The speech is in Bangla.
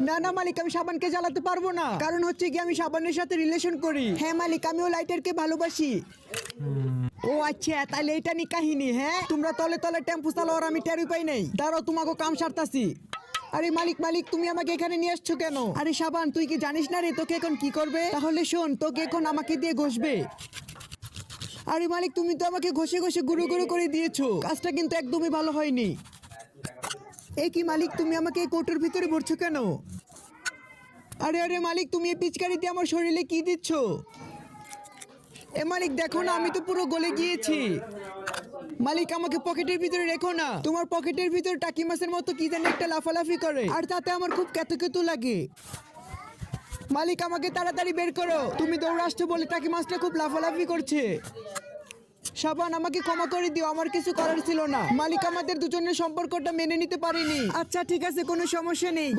না না মালিক, আমি সাবানকে জ্বালাতে পারবো না, কারণ হচ্ছে কি আমি সাবানের সাথে রিলেশন করি। হ্যাঁ মালিক, আমিও লাইটারকে ভালোবাসি। ও আচ্ছা, তাহলে এটা নি কাহিনী। হ্যাঁ, তোমরা তলে তলে টেম্পু চালাও আর আমি টেরই পাই নাই। দাঁড়াও, তোমাকে কাম সারতাছি। আরে মালিক মালিক, তুমি আমাকে এখানে নিয়ে আসছো কেন? আরে সাবান, তুই কি জানিস না রে তোকে এখন কি করবে? তাহলে শোন, তোকে এখন আমাকে দিয়ে ঘষবে। আরে মালিক, তুমি তো আমাকে ঘষে ঘষে গুঁড়ো গুঁড়ো করে দিয়েছো, কাজটা কিন্তু একদমই ভালো হয়নি। এ কি মালিক, তুমি আমাকে এই কৌটোর ভিতরে ভরছো কেন? আরে আরে মালিক, তুমি এই পিচকারি দিয়ে আমার শরীরে কি দিচ্ছ? এ মালিক দেখো না, আমি তো পুরো গলে গিয়েছি। মালিক, আমাকে পকেটের ভিতরে রেখো না। তোমার পকেটের ভিতরে টাকি মাছের মতো কি জানি একটা লাফালাফি করে, আর তাতে আমার খুব কেতো লাগে। মালিক, আমাকে তাড়াতাড়ি বের করো। তুমি দৌড়ে আসছো বলে টাকি মাছটা খুব লাফালাফি করছে। সাবান, আমাকে ক্ষমা করে দিও, আমার কিছু করার ছিল না। মালিক আমাদের দুজনের সম্পর্কটা মেনে নিতে পারিনি। আচ্ছা ঠিক আছে, কোনো সমস্যা নেই।